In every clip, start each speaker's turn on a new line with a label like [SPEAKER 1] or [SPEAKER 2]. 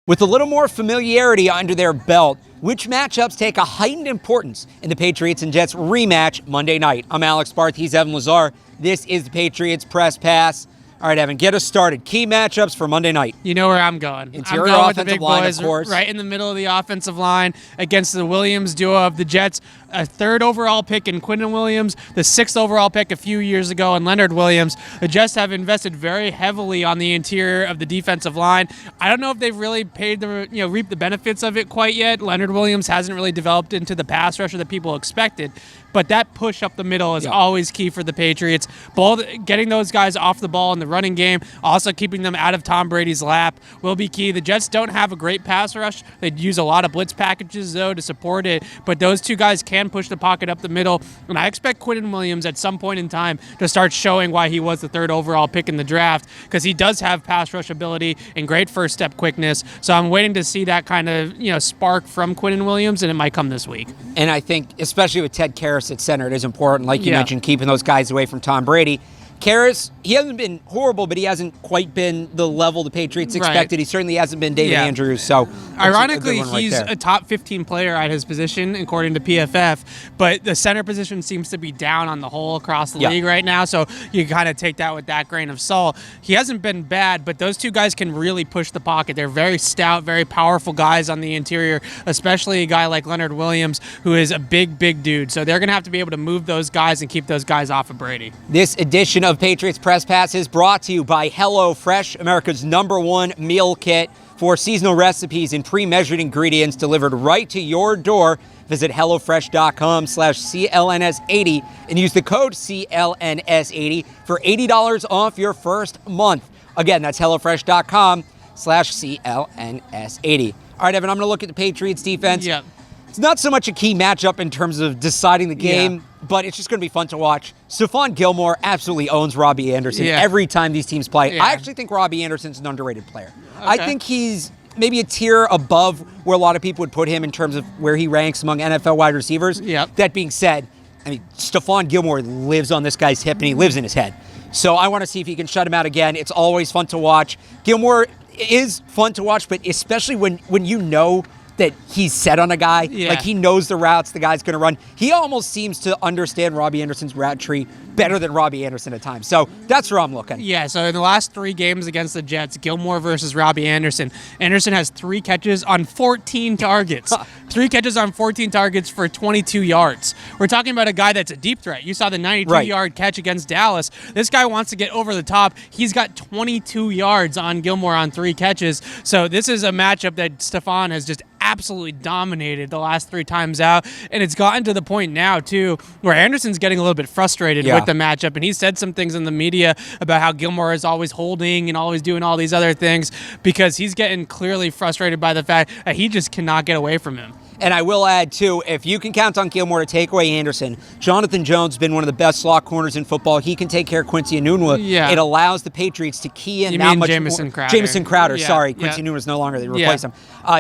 [SPEAKER 1] With a little more familiarity under their belt, which matchups take a heightened importance in the Patriots and Jets rematch Monday night? I'm Alex Barth. He's Evan Lazar. This is the Patriots Press Pass. All right, Evan, get us started. Key matchups for Monday night.
[SPEAKER 2] You know where I'm going.
[SPEAKER 1] Interior
[SPEAKER 2] I'm going
[SPEAKER 1] offensive
[SPEAKER 2] with the big
[SPEAKER 1] line,
[SPEAKER 2] boys,
[SPEAKER 1] of course.
[SPEAKER 2] right in the middle of the offensive line against the Williams duo of the Jets. A third overall pick in Quinnen Williams, the sixth overall pick a few years ago in Leonard Williams. The Jets have invested very heavily on the interior of the defensive line. I don't know if they've really reaped the benefits of it quite yet. Leonard Williams hasn't really developed into the pass rusher that people expected. But that push up the middle is always key for the Patriots. Both getting those guys off the ball in the running game, also keeping them out of Tom Brady's lap will be key. The Jets don't have a great pass rush. They use a lot of blitz packages, though, to support it. But those two guys can push the pocket up the middle. And I expect Quinnen Williams at some point in time to start showing why he was the third overall pick in the draft, because he does have pass rush ability and great first step quickness. So I'm waiting to see that kind of spark from Quinnen Williams, and it might come this week.
[SPEAKER 1] And I think, especially with Ted Karras at center, it is important, like you mentioned, keeping those guys away from Tom Brady. Karras, he hasn't been horrible, but he hasn't quite been the level the Patriots expected. Right. He certainly hasn't been David Andrews. So,
[SPEAKER 2] ironically, he's a top 15 player at his position, according to PFF, but the center position seems to be down on the whole across the league right now, so you kind of take that with that grain of salt. He hasn't been bad, but those two guys can really push the pocket. They're very stout, very powerful guys on the interior, especially a guy like Leonard Williams, who is a big, big dude. So they're going to have to be able to move those guys and keep those guys off of Brady.
[SPEAKER 1] This edition of Patriots Press Pass is brought to you by HelloFresh, America's #1 meal kit for seasonal recipes and pre-measured ingredients delivered right to your door. Visit HelloFresh.com/CLNS80 and use the code CLNS80 for $80 off your first month. Again, that's HelloFresh.com/CLNS80. All right, Evan, I'm going to look at the Patriots defense.
[SPEAKER 2] Yep.
[SPEAKER 1] It's not so much a key matchup in terms of deciding the game, but it's just going to be fun to watch. Stephon Gilmore absolutely owns Robby Anderson every time these teams play. I actually think Robby Anderson's an underrated player. Okay. I think he's maybe a tier above where a lot of people would put him in terms of where he ranks among NFL wide receivers.
[SPEAKER 2] Yep.
[SPEAKER 1] That being said, I mean, Stephon Gilmore lives on this guy's hip and he lives in his head. So I want to see if he can shut him out again. It's always fun to watch. Gilmore is fun to watch, but especially when you know that he's set on a guy, like he knows the routes the guy's going to run. He almost seems to understand Robby Anderson's route tree better than Robby Anderson at times. So that's where I'm looking.
[SPEAKER 2] Yeah, so in the last 3 games against the Jets, Gilmore versus Robby Anderson, Anderson has 3 catches on 14 targets. 3 catches on 14 targets for 22 yards. We're talking about a guy that's a deep threat. You saw the 92-yard catch against Dallas. This guy wants to get over the top. He's got 22 yards on Gilmore on 3 catches. So this is a matchup that Stephon has just absolutely dominated the last 3 times out, and it's gotten to the point now too where Anderson's getting a little bit frustrated with the matchup, and he said some things in the media about how Gilmore is always holding and always doing all these other things because he's getting clearly frustrated by the fact that he just cannot get away from him.
[SPEAKER 1] And I will add, too, if you can count on Gilmore to take away Anderson, Jonathan Jones has been one of the best slot corners in football. He can take care of Quincy Enunwa. Yeah. It allows the Patriots to key in
[SPEAKER 2] that much Jamison Crowder.
[SPEAKER 1] Jamison Crowder, sorry. Quincy Enunwa is no longer. They replace him.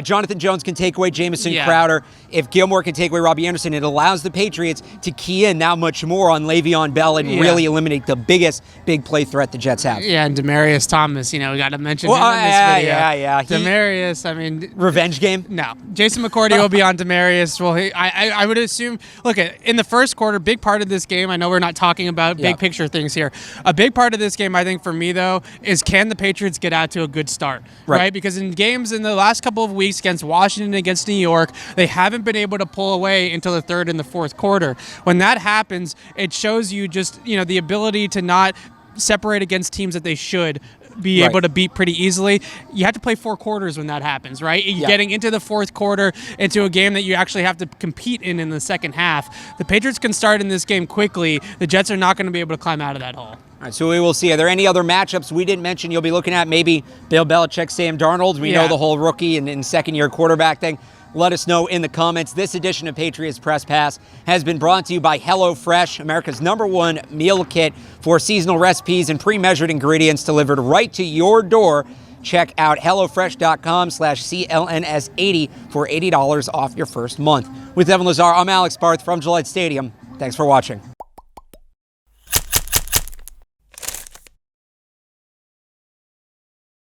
[SPEAKER 1] Jonathan Jones can take away Jamison Crowder. If Gilmore can take away Robby Anderson, it allows the Patriots to key in now much more on Le'Veon Bell and really eliminate the biggest big play threat the Jets have.
[SPEAKER 2] Yeah, and Demaryius Thomas, we got to mention him in this video.
[SPEAKER 1] Yeah.
[SPEAKER 2] Demaryius, I mean...
[SPEAKER 1] Revenge game?
[SPEAKER 2] No. Jason McCourty will be on Demaryius. Well, I would assume, look, in the first quarter, big part of this game, I know we're not talking about big picture things here. A big part of this game, I think, for me, though, is can the Patriots get out to a good start, right? Because in games in the last couple of weeks against Washington, against New York, they haven't been able to pull away until the third and the fourth quarter. When that happens, it shows you just, the ability to not separate against teams that they should be able to beat pretty easily. You have to play 4 quarters when that happens, right? You're getting into the fourth quarter, into a game that you actually have to compete in the second half. The Patriots can start in this game quickly. The Jets are not going to be able to climb out of that hole.
[SPEAKER 1] All right, so we will see. Are there any other matchups we didn't mention you'll be looking at? Maybe Bill Belichick, Sam Darnold. We know the whole rookie and second-year quarterback thing. Let us know in the comments. This edition of Patriots Press Pass has been brought to you by HelloFresh, America's #1 meal kit for seasonal recipes and pre-measured ingredients delivered right to your door. Check out HelloFresh.com/CLNS80 for $80 off your first month. With Evan Lazar, I'm Alex Barth from Gillette Stadium. Thanks for watching.